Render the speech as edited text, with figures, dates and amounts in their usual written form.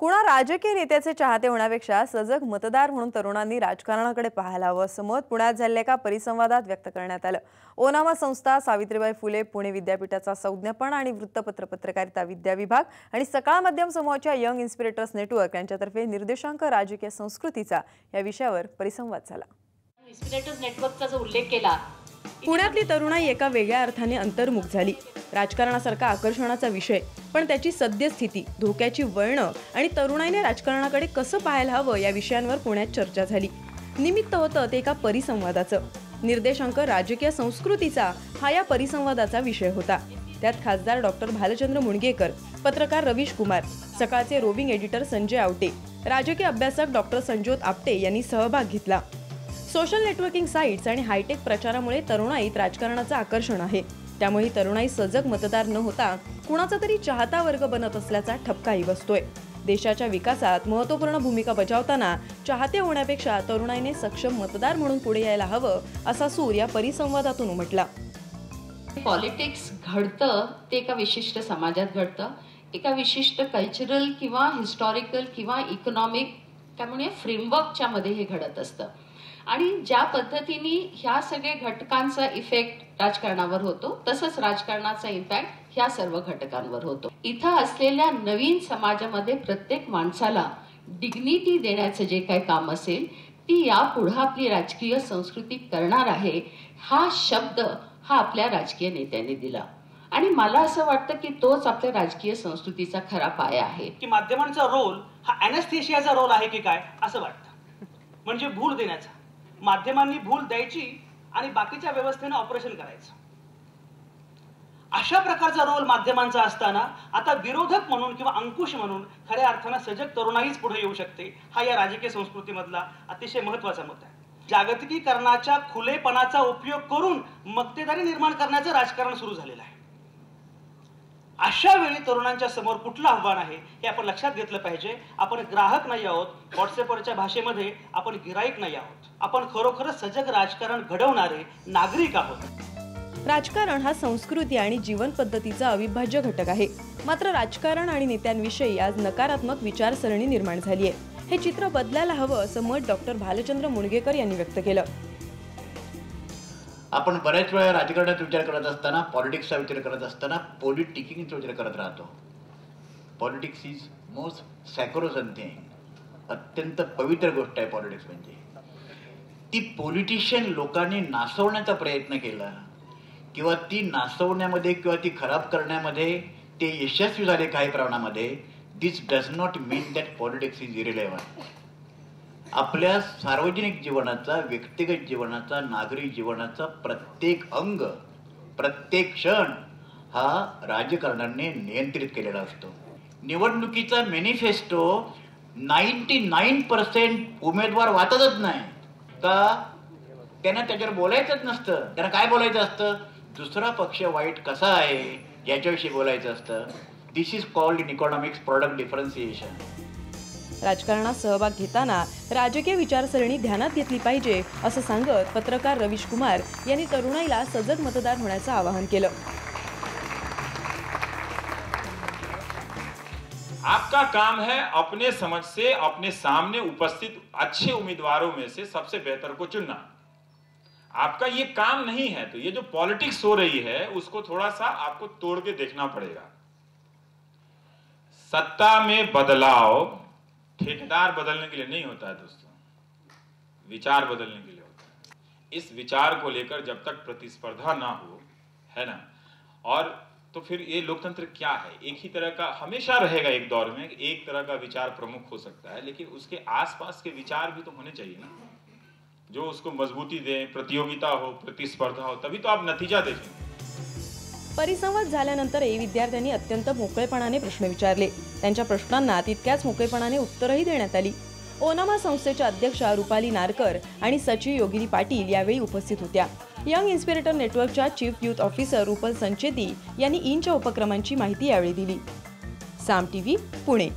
कुणा राजकीय नेत्याचे चाहते होण्यापेक्षा सजग मतदार म्हणून तरुणांनी राजकारणाकडे पाहायला हवं असं मत पुण्यात झालेल्या एका परिसंवादात व्यक्त करण्यात आलं। ओनामा संस्था, सावित्रीबाई फुले पुणे विद्यापीठाचा संज्ञापन आणि वृत्तपत्र पत्रकारिता विद्या विभाग आणि सकाळ माध्यम समूहाच्या यंग इन्स्पिरेटर्स नेटवर्क यांच्यातर्फे निर्देशांक राजकीय संस्कृतीचा या विषयावर परिसंवाद झाला। इन्स्पिरेटर्स नेटवर्कचा जो उल्लेख केला, पुण्यातली तरुणाई एका वेगळ्या अर्थाने अंतर्मुख झाली। राजकारणासारखा आकर्षणाचा विषय, पण त्याची सद्यस्थिती, धोक्याची वळणं आणि तरुणाईने राजकारणाकडे कसं पाहायला हवं या विषयांवर पुण्यात चर्चा झाली। निमित्त होतं ते एका परिसंवादाचं। निर्देशांक राजकीय संस्कृतीचा हा या परिसंवादाचा विषय होता। त्यात खासदार डॉक्टर भालचंद्र मुणगेकर, पत्रकार रवीश कुमार, सकाळचे रोविंग एडिटर संजय आवटे, राजकीय अभ्यासक डॉक्टर संजोत आपटे यांनी सहभाग घेतला। सोशल नेटवर्किंग साइट्स आणि हायटेक प्रचारामुळे तरुणाईत राजकारणाचं आकर्षण आहे। त्यामुळे ही तरुणाई सजग मतदार न होता कुणाचा तरी चाहता वर्ग बनत असल्याचा ठपकाही बसतोय। देशाच्या विकासात महत्त्वपूर्ण भूमिका बजावताना चाहते होण्यापेक्षा तरुणाईने सक्षम मतदार म्हणून पुढे यायला हवं असा सूर या परिसंवादातून उमटला। पॉलिटिक्स घडतं ते एका विशिष्ट समाजात घडतं, एका विशिष्ट कल्चरल किंवा हिस्टॉरिकल किंवा इकॉनॉमिक त्यामुळे फ्रेमवर्कच्या मध्ये हे घडत असतं आणि ज्या पद्धतीने ह्या सगळ्या घटकांचा इफेक्ट राजकारणावर होतो तसंच राजकारणाचा इम्पॅक्ट ह्या सर्व घटकांवर होतो। इथं असलेल्या नवीन समाजामध्ये प्रत्येक माणसाला डिग्निटी देण्याचं जे काही काम असेल ती यापुढे आपली राजकीय संस्कृती करणार आहे, हा शब्द हा आपल्या राजकीय नेत्यांनी दिला आणि मला असं वाटतं की तोच आपल्या राजकीय संस्कृतीचा खरा पाया आहे। की माध्यमांचा रोल हा अॅनेस्थेशियाचा रोल आहे की काय असं वाटतं, म्हणजे भूल देण्याचा। माध्यमांनी भूल द्यायची आणि बाकीच्या व्यवस्थेने ऑपरेशन करायचं, अशा प्रकारचा रोल माध्यमांचा असताना आता विरोधक म्हणून किंवा अंकुश म्हणून खऱ्या अर्थाने सजग तरुणाईच पुढे येऊ शकते, हा या राजकीय संस्कृतीमधला अतिशय महत्त्वाचा मुद्दा आहे। जागतिकीकरणाच्या खुलेपणाचा उपयोग करून मक्तेदारी निर्माण करण्याचं राजकारण सुरू झालेलं आहे। अशा वेळी तरुणांच्या समोर कुठलं आव्हान आहे हे आपण लक्षात घेतलं पाहिजे। आपण ग्राहक नाही आहोत, व्हॉट्सअपवरच्या भाषेमध्ये आपण गिराईक नाही आहोत, आपण खरोखरच सजग राजकारण घडवणारे नागरिक आहोत। राजकारण हा संस्कृती आणि जीवन पद्धतीचा अविभाज्य घटक आहे। मात्र राजकारण आणि नेत्यांविषयी आज नकारात्मक विचारसरणी निर्माण झाली आहे। हे चित्र बदलायला हवं असं मत डॉक्टर भालचंद्र मुणगेकर यांनी व्यक्त केलं। आपण बऱ्याच वेळा राजकारणाचा विचार करत असताना, पॉलिटिक्सचा विचार करत असताना पॉलिटिकिंगचा विचार करत राहतो। पॉलिटिक्स इज मोस्ट सॅक्रोसंट थिंग, अत्यंत पवित्र गोष्ट आहे पॉलिटिक्स म्हणजे। ती पॉलिटिशियन लोकांनी नासवण्याचा प्रयत्न केला किंवा ती नासवण्यामध्ये किंवा ती खराब करण्यामध्ये ते यशस्वी झाले काही प्रमाणामध्ये, this does not mean that politics is irrelevant. आपल्या सार्वजनिक जीवनाचा, व्यक्तिगत जीवनाचा, नागरी जीवनाचा प्रत्येक अंग, प्रत्येक क्षण हा राजकारणाने नियंत्रित केलेला असतो। निवडणुकीचा मॅनिफेस्टो 99% उमेदवार वाचतच नाही का, त्यांना त्याच्यावर बोलायचंच नसतं। त्यांना काय बोलायचं असतं, दुसरा पक्ष वाईट कसा आहे याच्याविषयी बोलायचं असतं। This is called in economics product differentiation. राजकारणात सहभाग घेताना राजकीय विचारसरणी ध्यानात घेतली पाहिजे असं सांगत पत्रकार रवीश कुमार यांनी तरुणाईला सजग मतदार होण्याचं आवाहन केलं। आपका काम है अपने समझ से अपने सामने उपस्थित अच्छे उम्मीदवारों में से सबसे बेहतर को चुनना। आपका ये काम नहीं है तो ये जो पॉलिटिक्स हो रही है उसको थोड़ा सा आपको तोड़ के देखना पड़ेगा। सत्ता में बदलाव ठेकेदार बदलने के लिए नहीं होता है दोस्तों, विचार बदलने के लिए होता है। इस विचार को लेकर जब तक प्रतिस्पर्धा ना हो, है ना, और तो फिर ये लोकतंत्र क्या है। एक ही तरह का हमेशा रहेगा, एक दौर में एक तरह का विचार प्रमुख हो सकता है, लेकिन उसके आसपास के विचार भी तो होने चाहिए ना, जो उसको मजबूती दे, प्रतियोगिता हो, प्रतिस्पर्धा हो, तभी तो आप नतीजा देखेंगे। परिसंवाद झाल्यानंतरही विद्यार्थ्यांनी अत्यंत मोकळेपणाने प्रश्न विचारले। त्यांच्या प्रश्नांना तितक्याच मोकळेपणाने उत्तरही देण्यात आली। ओनामा संस्थेच्या अध्यक्षा रुपाली नारकर आणि सचिव योगिनी पाटील यावेळी उपस्थित होत्या। यंग इन्स्पिरेटर नेटवर्कच्या chief youth officer Rupal Sancheti यांनी इनच्या उपक्रमांची माहिती यावेळी दिली। साम टीव्ही पुणे।